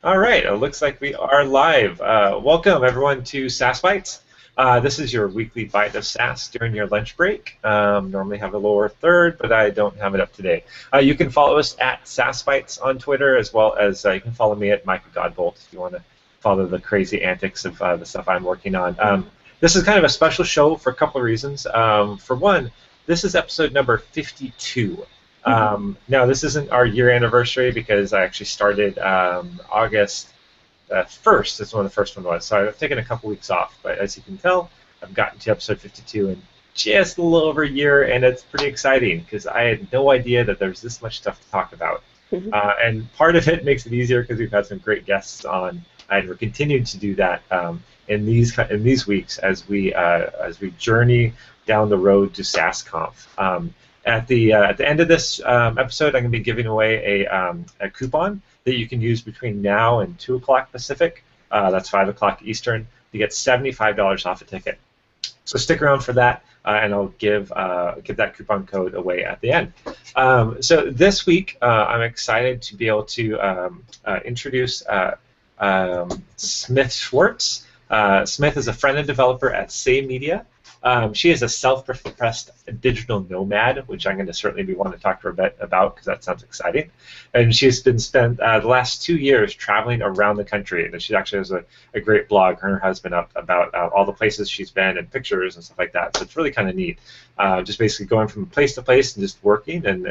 All right, it looks like we are live. Welcome, everyone, to Sass Bites. This is your weekly bite of Sass during your lunch break. Normally have a lower third, but I don't have it up today. You can follow us at Sass Bites on Twitter, as well as you can follow me at Micah Godbolt if you want to follow the crazy antics of the stuff I'm working on. This is kind of a special show for a couple of reasons. For one, this is episode number 52. Now, this isn't our year anniversary because I actually started August 1st. That's when the first one was. So I've taken a couple weeks off. But as you can tell, I've gotten to episode 52 in just a little over a year, and it's pretty exciting because I had no idea that there's this much stuff to talk about. And part of it makes it easier because we've had some great guests on, and we're continuing to do that in these weeks as we journey down the road to SassConf. At the end of this episode, I'm going to be giving away a coupon that you can use between now and 2 o'clock Pacific. That's 5 o'clock Eastern. You get $75 off a ticket. So stick around for that, and I'll give that coupon code away at the end. So this week, I'm excited to be able to introduce Smith Schwartz. Smith is a front-end developer at Say Media. She is a self-professed digital nomad, which I'm going to certainly be wanting to talk to her a bit about because that sounds exciting. And she's been spent the last 2 years traveling around the country, and she actually has a great blog, her and her husband, up about all the places she's been and pictures and stuff like that. So it's really kind of neat, just basically going from place to place and just working, and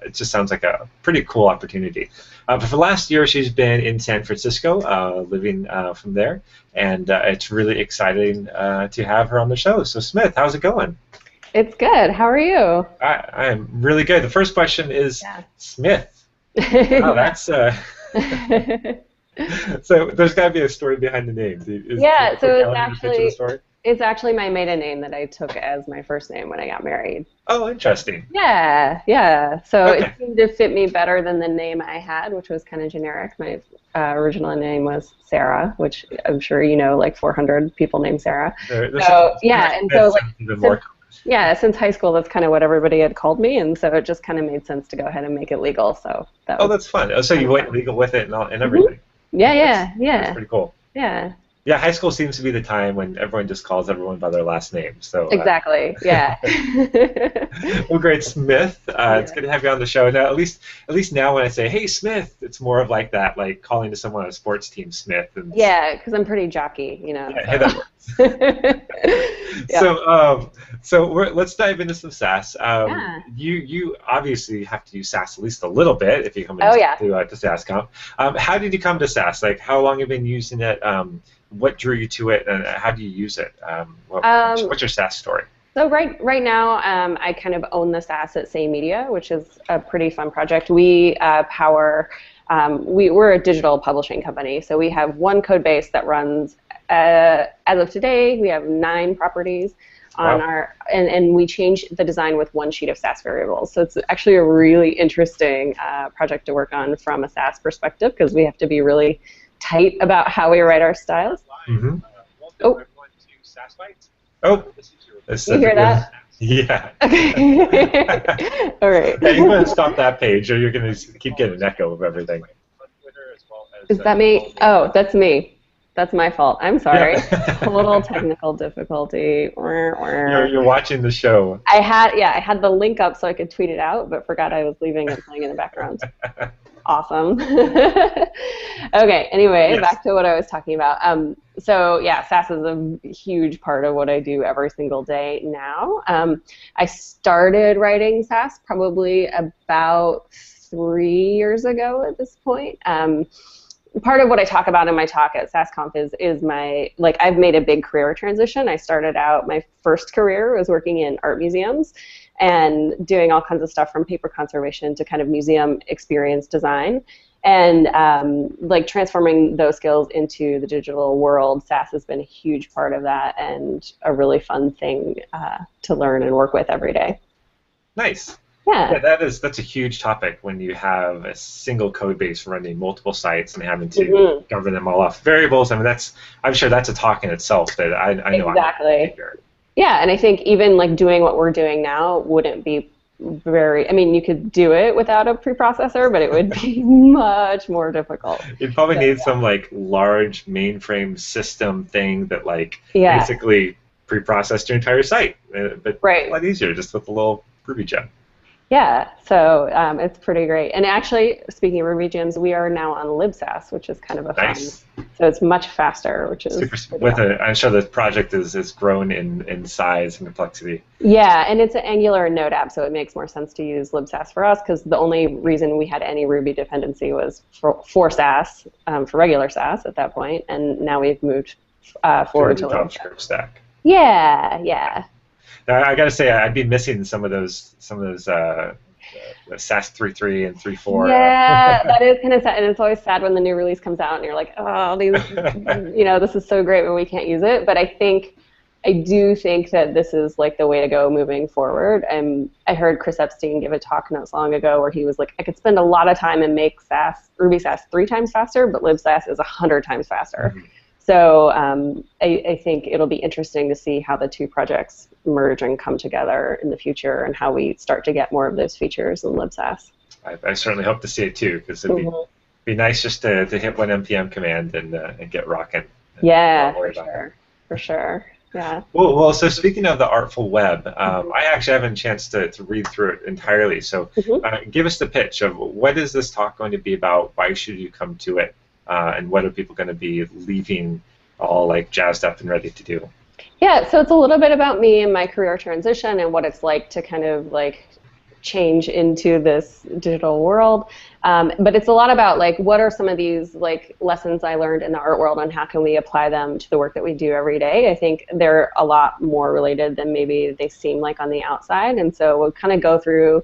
it just sounds like a pretty cool opportunity. But for the last year, she's been in San Francisco, living from there, and it's really exciting to have her on the show. So Smith, how's it going? It's good. How are you? I'm really good. The first question is Smith. Wow, that's so there's got to be a story behind the name. So it's actually my maiden name that I took as my first name when I got married. Oh, interesting. Yeah. So it seemed to fit me better than the name I had, which was kind of generic. My original name was Sarah, which I'm sure you know, like 400 people named Sarah. Since high school, that's kind of what everybody had called me, and so it just kind of made sense to go ahead and make it legal. So that's fun. Oh, so you went legal with it and everything. Yeah. That's pretty cool. Yeah. Yeah, high school seems to be the time when everyone just calls everyone by their last name. So exactly, yeah. Well, great, Smith. It's good to have you on the show. Now, at least now, when I say "Hey, Smith," it's more of like that, like calling to someone on a sports team, Smith. And yeah, because I'm pretty jockey, you know. Yeah, hey, that works. So let's dive into some Sass. You obviously have to use Sass at least a little bit if you come into to SassConf. How did you come to Sass? Like, how long have you been using it? What drew you to it, and how do you use it? What's your Sass story? So right now, I kind of own the Sass at Say Media, which is a pretty fun project. We power. We're a digital publishing company, so we have one code base that runs. As of today, we have 9 properties on and we change the design with one sheet of Sass variables. So it's actually a really interesting project to work on from a Sass perspective because we have to be really tight about how we write our styles. Welcome everyone to Sass Bites. Oh, you hear that? Yeah. Okay. All right. Yeah, you're going to stop that page, or you're going to keep getting an echo of everything. Is that me? Oh, that's me. That's my fault. I'm sorry. A little technical difficulty. You're watching the show. I had the link up so I could tweet it out, but forgot I was leaving it playing in the background. Awesome. Okay, anyway, back to what I was talking about. Sass is a huge part of what I do every single day now. I started writing Sass probably about 3 years ago at this point. Part of what I talk about in my talk at SassConf is my, like, I've made a big career transition. I started out, my first career was working in art museums and doing all kinds of stuff from paper conservation to kind of museum experience design. And like transforming those skills into the digital world, Sass has been a huge part of that and a really fun thing to learn and work with every day. Nice. Yeah, that's a huge topic when you have a single code base running multiple sites and having to govern them all off variables. I mean, I'm sure that's a talk in itself that I know. Exactly. Yeah, and I think even like doing what we're doing now wouldn't be very, I mean, you could do it without a preprocessor, but it would be much more difficult. You'd probably need some like large mainframe system thing that like Yeah. basically preprocessed your entire site, but Right. a lot easier just with a little Ruby gem. Yeah, so it's pretty great. And actually, speaking of Ruby gems, we are now on libsass, which is kind of a Nice. fun. So it's much faster, which is Super. With I'm sure the project is grown in size and complexity. Yeah, and it's an Angular and Node app, so it makes more sense to use libsass for us because the only reason we had any Ruby dependency was for Sass, for regular Sass at that point, and now we've moved forward to the JavaScript stack. Yeah. Now, I got to say, I'd be missing some of those Sass 3.3 and 3.4. Yeah, that is kind of sad, and it's always sad when the new release comes out and you're like, oh, these, this is so great, but we can't use it. But I do think that this is like the way to go moving forward. And I heard Chris Epstein give a talk not so long ago where he was like, I could spend a lot of time and make Ruby Sass 3 times faster, but libsass is 100 times faster. Mm-hmm. So I think it'll be interesting to see how the two projects merge and come together in the future and how we start to get more of those features in libsass. I certainly hope to see it too, because it'd be nice just to hit one npm command and get rocking. Yeah, for sure. Yeah. Well, so speaking of the Artful Web, I actually haven't a chance to read through it entirely. So give us the pitch of what is this talk going to be about? Why should you come to it? And what are people going to be leaving all like jazzed up and ready to do? Yeah, so it's a little bit about me and my career transition and what it's like to kind of like change into this digital world. But it's a lot about like what are some of these like lessons I learned in the art world and how can we apply them to the work that we do every day. I think they're a lot more related than maybe they seem like on the outside. And so we'll kind of go through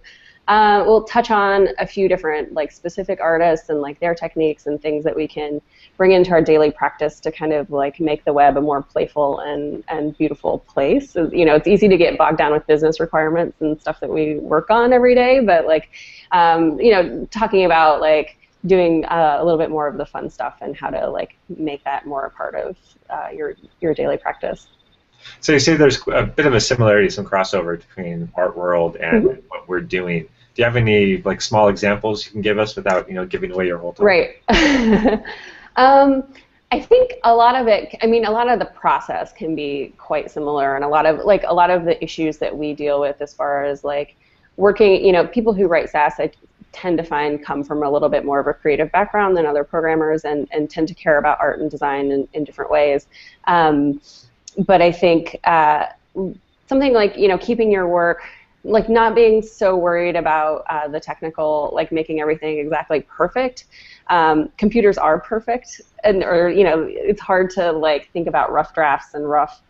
we'll touch on a few different like specific artists and like their techniques and things that we can bring into our daily practice to kind of like make the web a more playful and beautiful place. So, it's easy to get bogged down with business requirements and stuff that we work on every day, but like, talking about like doing a little bit more of the fun stuff and how to like make that more a part of your daily practice. So you say there's a bit of a similarity, some crossover between art world and what we're doing. Do you have any like small examples you can give us without giving away your whole talk? Right. I think a lot of it. I mean, a lot of the process can be quite similar, and a lot of the issues that we deal with as far as like working. People who write Sass, I tend to find come from a little bit more of a creative background than other programmers, and tend to care about art and design in different ways. But I think something like keeping your work, like not being so worried about the technical, like making everything exactly perfect. Computers are perfect, or it's hard to like think about rough drafts and rough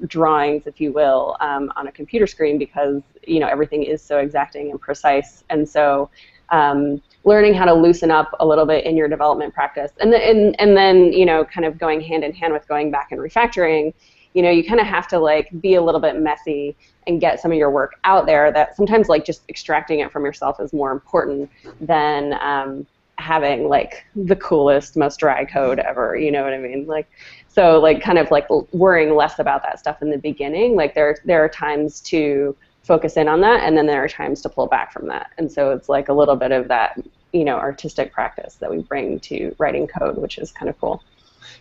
drawings, if you will, on a computer screen because everything is so exacting and precise. And so learning how to loosen up a little bit in your development practice, and then kind of going hand in hand with going back and refactoring. You kind of have to like be a little bit messy and get some of your work out there. That sometimes like just extracting it from yourself is more important than having like the coolest, most dry code ever. You know what I mean? Like, so like kind of like worrying less about that stuff in the beginning. Like there are times to focus in on that, and then there are times to pull back from that. And so it's like a little bit of that, artistic practice that we bring to writing code, which is kind of cool.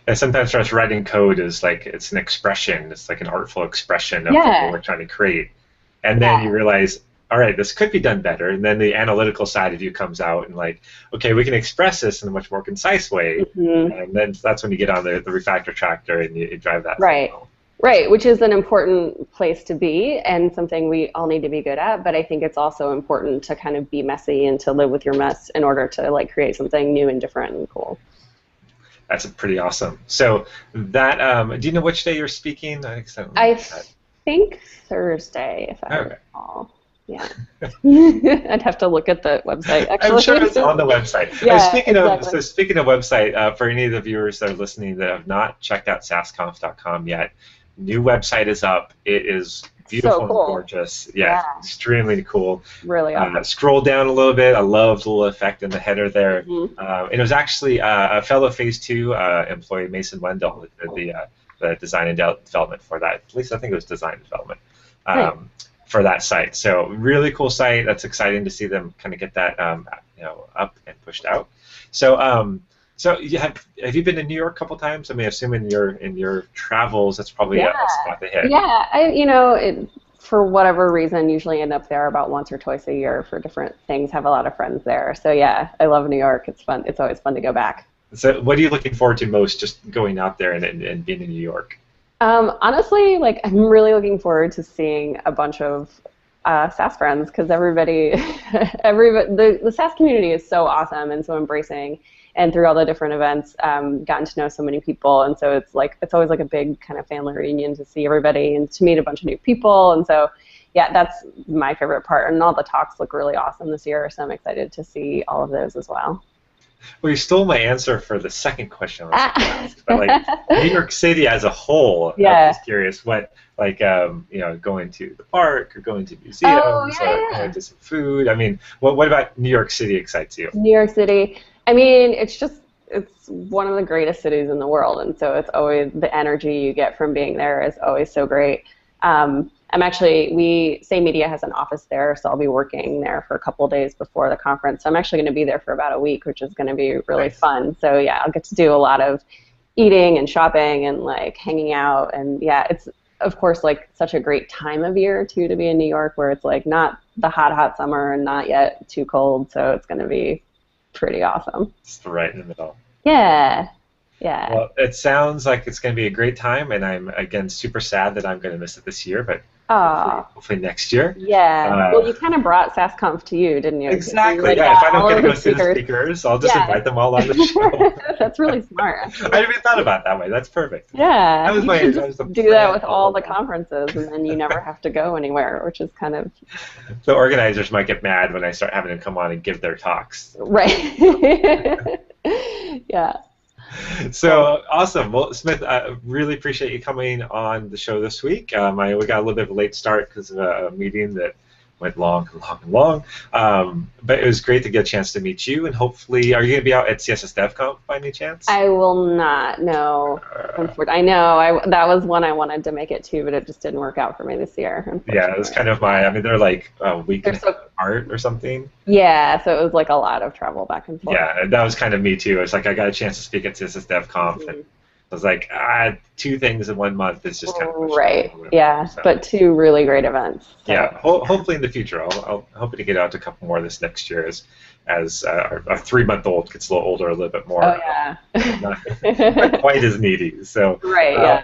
And sometimes for us, writing code is like it's an expression. It's like an artful expression of what we're trying to create. And then you realize, all right, this could be done better. And then the analytical side of you comes out and like, okay, we can express this in a much more concise way. And then that's when you get on the refactor tractor and you drive that. Right, which is an important place to be and something we all need to be good at. But I think it's also important to kind of be messy and to live with your mess in order to like create something new and different and cool. That's pretty awesome. So that, do you know which day you're speaking? I think Thursday, if I recall. Yeah. I'd have to look at the website. Actually, I'm sure it's on the website. Yeah, speaking of website, for any of the viewers that are listening that have not checked out sassconf.com yet, new website is up. It is beautiful and gorgeous. Yeah, extremely cool. Really awesome. Scroll down a little bit. I love the little effect in the header there. And it was actually a fellow Phase 2 employee, Mason Wendell, that did the design and development for that. At least I think it was design and development. for that site. So really cool site. That's exciting to see them kind of get that up and pushed out. So so have you been to New York a couple times? I mean, I assume in your travels, that's probably a spot to hit. Yeah, for whatever reason, usually end up there about once or twice a year for different things. Have a lot of friends there. So yeah, I love New York. It's fun. It's always fun to go back. So what are you looking forward to most, just going out there and being in New York? Honestly, like I'm really looking forward to seeing a bunch of Sass friends, because the Sass community is so awesome and so embracing. And through all the different events, gotten to know so many people, and so it's always like a big kind of family reunion to see everybody and to meet a bunch of new people. And so, yeah, that's my favorite part. And all the talks look really awesome this year, so I'm excited to see all of those as well. Well, you stole my answer for the second question I was going to ask. But like New York City as a whole, I'm just curious what, like, going to the park or going to museums or going to some food. I mean, what about New York City excites you? New York City. I mean, it's one of the greatest cities in the world, and so it's always, the energy you get from being there is always so great. Say Media has an office there, so I'll be working there for a couple of days before the conference. So I'm actually going to be there for about a week, which is going to be really fun. So yeah, I'll get to do a lot of eating and shopping and like hanging out, and yeah, it's of course like such a great time of year too to be in New York, where it's like not the hot summer and not yet too cold, so it's going to be pretty awesome. Just right in the middle. Yeah. Well, it sounds like it's going to be a great time, and I'm again super sad that I'm going to miss it this year, but hopefully next year. Yeah. Well, you kind of brought Sass to you, didn't you? Exactly. If I don't get to go see the speakers, I'll just invite them all on the show. That's really smart. I hadn't even thought about it that way. That's perfect. Yeah. Do that with all the conferences, and then you never have to go anywhere, which is kind of. The organizers might get mad when I start having them come on and give their talks. Right. Yeah. So awesome. Well, Smith, I really appreciate you coming on the show this week. We got a little bit of a late start because of a meeting that went long. But it was great to get a chance to meet you, and hopefully, are you going to be out at CSS DevConf by any chance? I will not, no. I know, that was one I wanted to make it to, but it just didn't work out for me this year. Yeah, it was kind of they're like a week apart or something. Yeah, so it was like a lot of travel back and forth. Yeah, and that was kind of me too. It's like I got a chance to speak at CSS DevConf, and I was like, 2 things in 1 month is just kind of right. Yeah, so. But 2 really great events. So. Yeah, hopefully in the future. I'll hoping to get out to a couple more this next year as our 3-month-old gets a little older, a little bit more. Oh yeah. Not quite as needy. So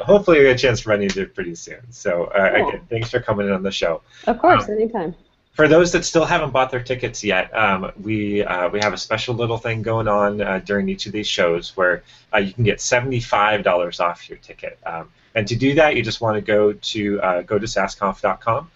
hopefully we get a chance to run into it pretty soon. So again, thanks for coming in on the show. Of course, anytime. For those that still haven't bought their tickets yet, we have a special little thing going on during each of these shows where you can get $75 off your ticket. And to do that, you just want to go to sassconf.com,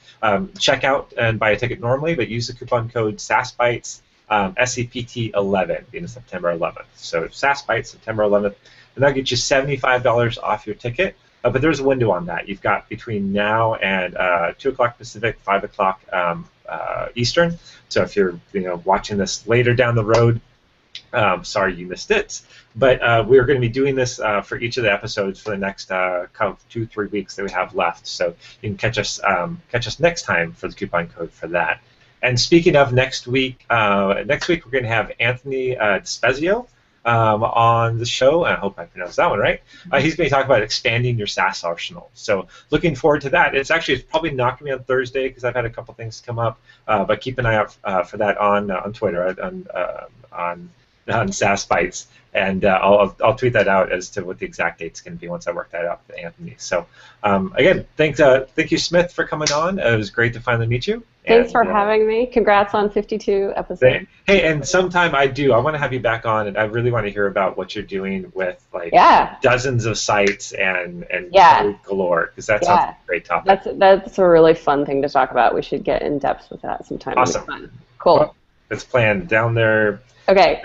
check out and buy a ticket normally, but use the coupon code SASSBITES, SEPT11, being September 11th. So SASSBITES, September 11th, and that'll get you $75 off your ticket. But there's a window on that. You've got between now and 2 o'clock Pacific, 5 o'clock Eastern. So if you're watching this later down the road, sorry you missed it. But we're going to be doing this for each of the episodes for the next 2-3 weeks that we have left. So you can catch us next time for the coupon code for that. And speaking of next week we're going to have Anthony Despezio on the show. I hope I pronounced that one right. He's going to talk about expanding your Sass arsenal. So looking forward to that. It's probably not going to be on Thursday because I've had a couple things come up, but keep an eye out for that on Twitter, on Sass Bites, and I'll tweet that out as to what the exact date's going to be once I work that out with Anthony. So again, thank you, Smith, for coming on. It was great to finally meet you. Thanks for having me. Congrats on 52 episodes. Hey, and sometime I want to have you back on, and I really want to hear about what you're doing with dozens of sites and code galore, because that sounds like a great topic. That's a really fun thing to talk about. We should get in depth with that sometime. Awesome. Cool. Well, it's planned down there. Okay.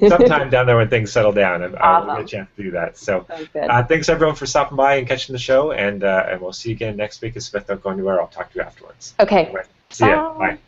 Sometime down there when things settle down, and I'll get a chance to do that. So thanks everyone for stopping by and catching the show, and we'll see you again next week. If Smith don't go anywhere, I'll talk to you afterwards. Okay. Anyway, see ya. Bye.